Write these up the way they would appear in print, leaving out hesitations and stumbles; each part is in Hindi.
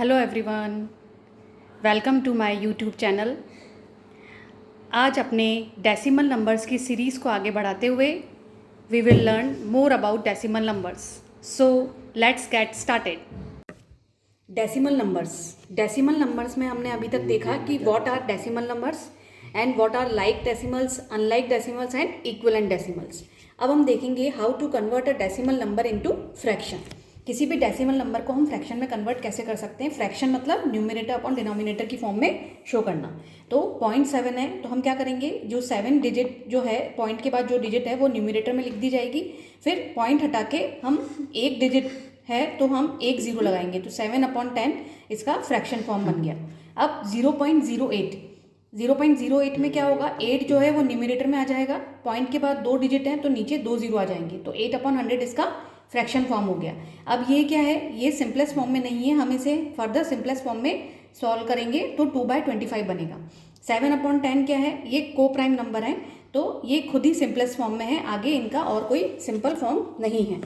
Hello everyone, welcome to my YouTube channel. आज अपने डेसिमल नंबर्स की सीरीज़ को आगे बढ़ाते हुए we will learn more about decimal numbers. So let's get started. Decimal numbers में हमने अभी तक देखा कि what are decimal numbers and what are like decimals, unlike decimals and equivalent decimals. अब हम देखेंगे how to convert a decimal number into fraction. किसी भी डेसिमल नंबर को हम फ्रैक्शन में कन्वर्ट कैसे कर सकते हैं। फ्रैक्शन मतलब न्यूमरेटर अपॉन डिनोमिनेटर की फॉर्म में शो करना। तो 0.7 है तो हम क्या करेंगे, जो 7 डिजिट जो है पॉइंट के बाद जो डिजिट है वो न्यूमरेटर में लिख दी जाएगी। फिर पॉइंट हटा के हम एक डिजिट है तो हम एक जीरो लगाएंगे, तो 7/10 इसका फ्रैक्शन फॉर्म बन गया। अब 0.08 में क्या होगा, 8 जो है वो न्यूमरेटर में आ जाएगा, पॉइंट के बाद दो डिजिट हैं तो नीचे 2 जीरो आ जाएंगे, तो 8/100 इसका फ्रैक्शन फॉर्म हो गया। अब ये क्या है, ये सिंपलेस्ट फॉर्म में नहीं है, हम इसे फर्दर सिंपलेस्ट फॉर्म में सॉल्व करेंगे तो 2/25 बनेगा। 7/10 क्या है, ये को प्राइम नंबर है तो ये खुद ही सिंपलेस्ट फॉर्म में है, आगे इनका और कोई सिंपल फॉर्म नहीं है।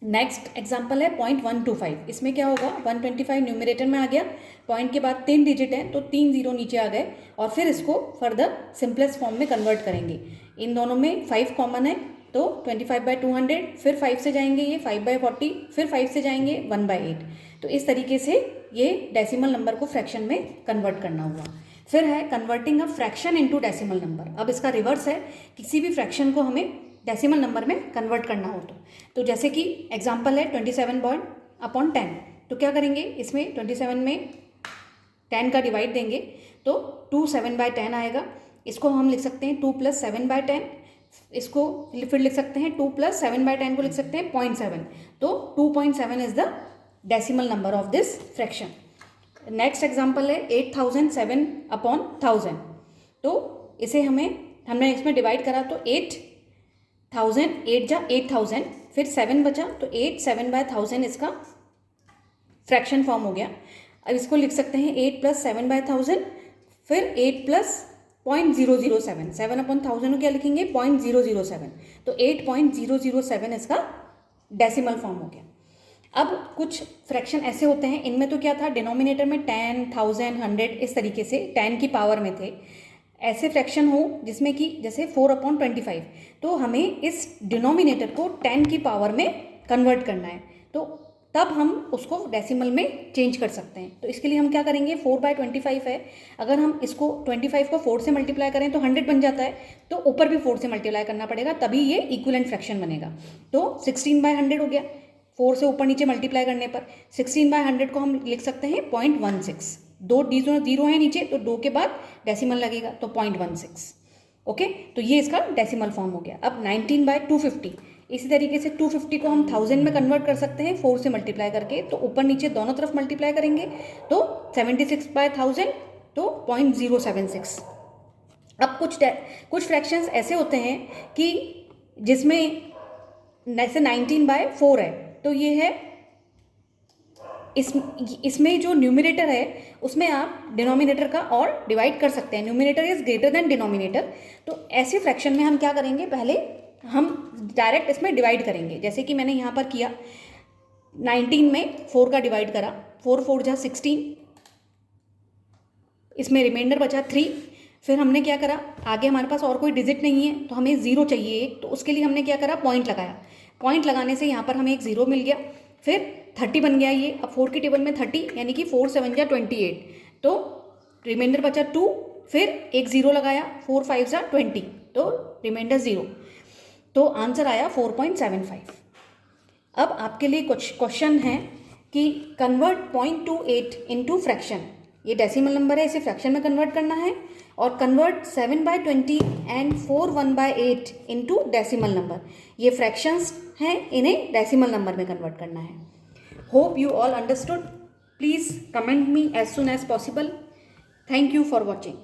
नेक्स्ट एग्जाम्पल है 0.125। इसमें क्या होगा, 125 न्यूमरेटर में आ गया, पॉइंट के बाद 3 डिजिट हैं तो 3 जीरो नीचे आ गए, और फिर इसको फर्दर सिंपलेस्ट फॉर्म में कन्वर्ट करेंगे। इन दोनों में 5 कॉमन है तो 25/200, फिर 5 से जाएंगे ये 5/40, फिर 5 से जाएंगे 1/8। तो इस तरीके से ये डेसिमल नंबर को फ्रैक्शन में कन्वर्ट करना हुआ। फिर है converting a fraction into decimal number. अब इसका रिवर्स है, किसी भी फ्रैक्शन को हमें डेसिमल नंबर में कन्वर्ट करना हो तो जैसे कि एग्जांपल है 27/10। तो क्या करेंगे, इसमें 27 में 10 का डिवाइड देंगे तो 2 7/10 आएगा। इसको हम लिख सकते हैं 2 + 7/10। इसको फिर लिख सकते हैं 2 + 7/10 को लिख सकते हैं 0.7। तो 2.7 is the decimal number of this fraction. Next example है 8007/1000। तो इसे हमने इसमें डिवाइड करा तो 8,000, 8 जा 8000, फिर 7 बचा तो 8 7/1000 इसका फ्रैक्शन फॉर्म हो गया। अब इसको लिख सकते हैं 8 + 7/1000, फिर 8 + 0.007, 7/1000 को क्या लिखेंगे 0.007, तो 8.007 इसका डेसिमल फॉर्म हो गया। अब कुछ फ्रैक्शन ऐसे होते हैं, इनमें तो क्या था, डिनोमिनेटर में 10, 1000, 100 इस तरीके से 10 की पावर में थे। ऐसे फ्रैक्शन हो जिसमें कि जैसे 4/25, तो हमें इस डिनोमिनेटर को 10 की पावर में कन्वर्ट करना है, तो तब हम उसको डेसिमल में चेंज कर सकते हैं। तो इसके लिए हम क्या करेंगे, 4/25 है, अगर हम इसको 25 को 4 से मल्टीप्लाई करें तो 100 बन जाता है, तो ऊपर भी 4 से मल्टीप्लाई करना पड़ेगा तभी ये इक्विवेलेंट फ्रैक्शन बनेगा। तो 16/100 हो गया, 4 से ऊपर नीचे मल्टीप्लाई करने पर 16/100 को हम लिख सकते हैं 0.16। दो जीरो है नीचे तो 2 के बाद डेसिमल लगेगा तो 0.16। ओके, तो ये इसका डेसिमल फॉर्म हो गया। अब 19/250, इसी तरीके से 250 को हम 1000 में कन्वर्ट कर सकते हैं 4 से मल्टीप्लाई करके, तो ऊपर नीचे दोनों तरफ मल्टीप्लाई करेंगे तो 76/1000, तो 0.076। अब कुछ फ्रैक्शंस ऐसे होते हैं कि जिसमें जैसे 19/4 है, तो ये है इसमें जो न्यूमरेटर है उसमें आप डिनोमिनेटर का और डिवाइड कर सकते हैं, numerator is greater than denominator. तो ऐसे फ्रैक्शन में हम क्या करेंगे, पहले हम डायरेक्ट इसमें डिवाइड करेंगे, जैसे कि मैंने यहाँ पर किया 19 में 4 का डिवाइड करा, 4 4 जा 16, इसमें रिमाइंडर बचा 3। फिर हमने क्या करा, आगे हमारे पास और कोई डिजिट नहीं है तो हमें ज़ीरो चाहिए एक, तो उसके लिए हमने क्या करा, पॉइंट लगाया। पॉइंट लगाने से यहाँ पर हमें एक ज़ीरो मिल गया, फिर 30 बन गया ये। अब 4 की टेबल में 30 यानी कि 4 7 जा 28, तो रिमाइंडर बचा 2, फिर एक ज़ीरो लगाया, 4 5 जा 20, तो रिमाइंडर 0, तो आंसर आया 4.75। अब आपके लिए कुछ क्वेश्चन है कि कन्वर्ट 0.28 इनटू फ्रैक्शन। ये डेसिमल नंबर है, इसे फ्रैक्शन में कन्वर्ट करना है, और convert 7/20 and 4/1/8 into decimal number. ये फ्रैक्शंस हैं, इन्हें डेसिमल नंबर में कन्वर्ट करना है। Hope you all understood. Please comment me as soon as possible. Thank you for watching.